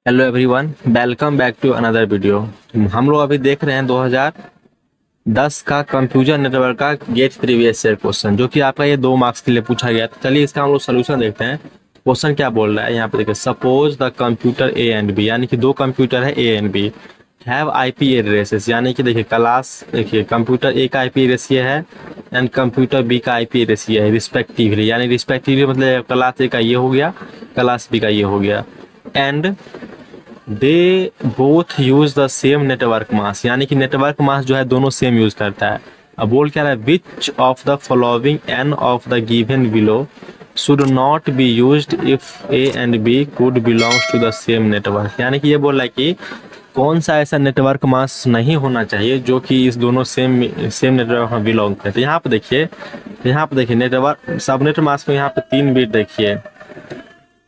Hello everyone, welcome back to another video. हम लोग अभी देख रहे हैं 2010 का कंफ्यूजन नेटवर्क का गेट प्रीवियस ईयर क्वेश्चन, जो कि आपका ये 2 मार्क्स के लिए पूछा गया। तो चलिए इसका हम लोग सोल्यूशन देखते हैं। क्वेश्चन क्या बोल रहा है यहाँ पे देखिए, suppose the computer A and B, यानी कि दो कंप्यूटर है A and B, have IP addresses, यानी कि देखिए क्लास, देखिए कंप्यूटर ए का आईपी एड्रेस ये है एंड कंप्यूटर बी का आईपी एड्रेस ये है रिस्पेक्टिवली, यानी रिस्पेक्टिवली मतलब क्लास ए का ये हो गया, क्लास बी का ये हो गया। And they both use the same network mask, यानी कि नेटवर्क मास जो है दोनों सेम यूज करता है। अब बोल क्या रहा है, which of the following an of the given below should not be used if A and B could belongs to the same network, यानी कि ये बोल रहा है कि कौन सा ऐसा नेटवर्क मास नहीं होना चाहिए जो कि इस दोनों सेम नेटवर्क में बिलोंग करते। यहाँ पे देखिए नेटवर्क सबनेट मास में यहाँ पे 3 बिट देखिए,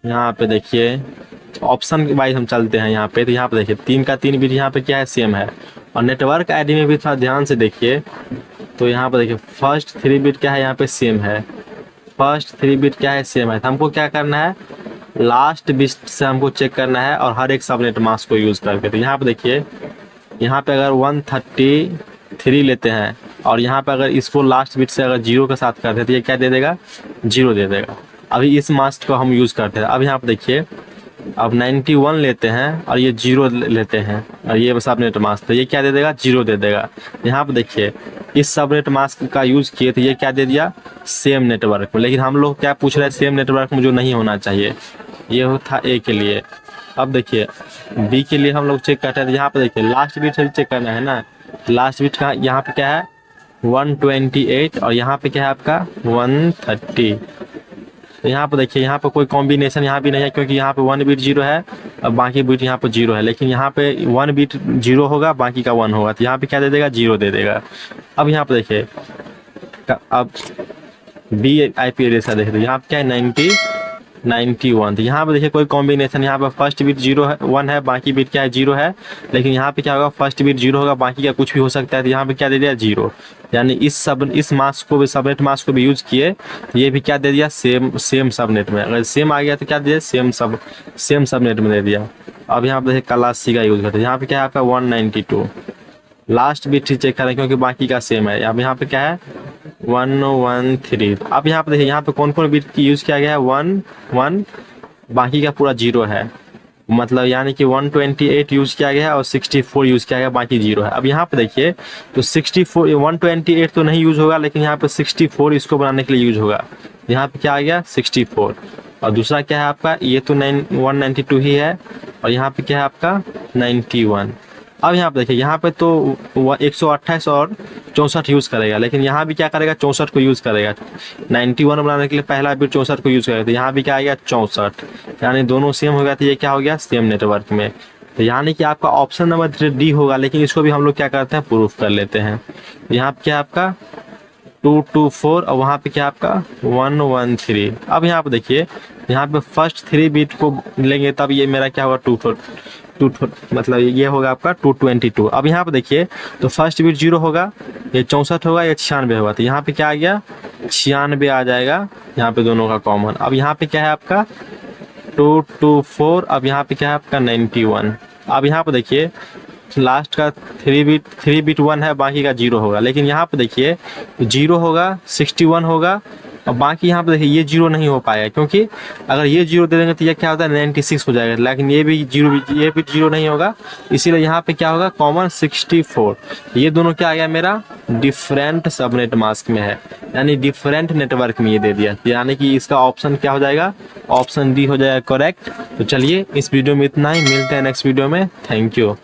यहाँ पे देखिए ऑप्शन वाइज हम चलते हैं यहाँ पे। तो यहाँ पे देखिए 3 का 3 बिट यहाँ पे क्या है, सेम है। और नेटवर्क आईडी में भी थोड़ा ध्यान से देखिए, तो यहाँ पे देखिए फर्स्ट 3 बिट क्या है, यहाँ पे सेम है। फर्स्ट 3 बिट क्या है, सेम है। तो हमको क्या करना है, लास्ट बिट से हमको चेक करना है और हर एक सबनेट मास्क को यूज करके। तो यहाँ पे देखिए, यहाँ पे अगर 133 लेते हैं और यहाँ पे अगर इसको लास्ट बिट से अगर 0 के साथ करते हैं तो ये क्या दे देगा, 0 दे देगा। अभी इस मास्क को हम यूज करते हैं। अब यहाँ पे देखिए, अब 91 लेते हैं और ये 0 लेते हैं और ये सबनेट मास्क, तो ये क्या दे देगा, 0 दे देगा। यहाँ पे देखिए इस सबनेट मास्क का यूज किए तो ये क्या दे दिया, सेम नेटवर्क में। लेकिन हम लोग क्या पूछ रहे हैं, सेम नेटवर्क में जो नहीं होना चाहिए, ये था ए के लिए। अब देखिए बी के लिए हम लोग चेक करते हैं। तो यहाँ पे देखिए लास्ट बिट से चेक करना है ना, लास्ट बिट का यहाँ पे क्या है 128 और यहाँ पे क्या है आपका 130। तो यहाँ पे देखिए, यहाँ पे कोई कॉम्बिनेशन यहाँ भी नहीं है, क्योंकि यहाँ पे 1 बिट 0 है और बाकी बिट यहाँ पे 0 है। लेकिन यहाँ पे 1 बिट 0 होगा, बाकी का 1 होगा, तो यहाँ पे क्या दे देगा, 0 दे देगा। अब यहाँ पे देखिए, अब बी आईपी एड्रेस देख दो, यहाँ पे क्या है 91। तो यहाँ पे देखिए कोई कॉम्बिनेशन, यहाँ पे फर्स्ट बिट 0 है 1 है, बाकी बिट क्या है 0 है। लेकिन यहाँ पे क्या होगा, फर्स्ट बिट 0 होगा, बाकी का कुछ भी हो सकता है। तो यहाँ पे क्या दे दिया, 0। यानी इस मास्क को भी, सबनेट मास्क को भी यूज किए तो ये भी क्या दे दिया, सेम सबनेट में। अगर सेम आ गया तो क्या दे दिया, सेम सबनेट में दे दिया। अब यहाँ पे देखिए क्लास सी का यूज करते हैं। यहाँ पे क्या है आपका 192, लास्ट बिट चेक करें क्योंकि बाकी का सेम है। अब यहाँ पे क्या है 113। अब यहाँ पे देखिए, यहाँ पे कौन कौन बिट की यूज किया गया है, 1 1, बाकी का पूरा 0 है। मतलब यानी कि 128 यूज किया गया है और 64 यूज किया गया, बाकी 0 है। अब यहाँ पे देखिए तो 64 128 तो नहीं यूज होगा, लेकिन यहाँ पे 64 इसको बनाने के लिए यूज होगा। यहाँ पे क्या आ गया 64, और दूसरा क्या है आपका, ये तो 192 ही है, और यहाँ पे क्या है आपका 91। अब यहाँ पे देखिए, यहाँ पे तो 128 और 64 यूज करेगा, लेकिन यहाँ भी क्या करेगा, 64 को यूज करेगा। 91 बनाने के लिए पहला बिट 64 को यूज करेगा, तो यहाँ भी क्या आ गया 64, यानी दोनों सेम हो गया। तो ये क्या हो गया, सेम नेटवर्क में। तो यानी कि आपका ऑप्शन नंबर डी होगा, लेकिन इसको भी हम लोग क्या करते हैं, प्रूफ कर लेते हैं। यहाँ पे क्या आपका 224 और वहाँ पे क्या आपका 113। अब यहाँ पे देखिए, यहाँ पे फर्स्ट 3 बिट को लेंगे तब ये मेरा क्या होगा 2 मतलब ये होगा आपका 222। अब यहाँ पे देखिए तो फर्स्ट बिट 0 होगा, ये 64 होगा, ये 96 होगा। तो यहाँ पे क्या आ गया 96 आ जाएगा, यहाँ पे दोनों का कॉमन। अब यहाँ पे क्या है आपका 224, अब यहाँ पे क्या है आपका 91। अब यहाँ पे देखिए लास्ट का 3 बिट 1 है, बाकी का 0 होगा। लेकिन यहाँ पे देखिए 0 होगा, 61 होगा, और बाकी यहाँ पे देखिए ये 0 नहीं हो पाएगा, क्योंकि अगर ये 0 दे देंगे तो ये क्या होता है 96 हो जाएगा। लेकिन ये भी 0 नहीं होगा, इसीलिए यहाँ पे क्या होगा कॉमन 64। ये दोनों क्या आ गया मेरा, डिफरेंट सबनेट मास्क में है, यानी डिफरेंट नेटवर्क में ये दे दिया। यानी कि इसका ऑप्शन क्या हो जाएगा, ऑप्शन डी हो जाएगा करेक्ट। तो चलिए इस वीडियो में इतना ही, मिलते हैं नेक्स्ट वीडियो में। Thank you.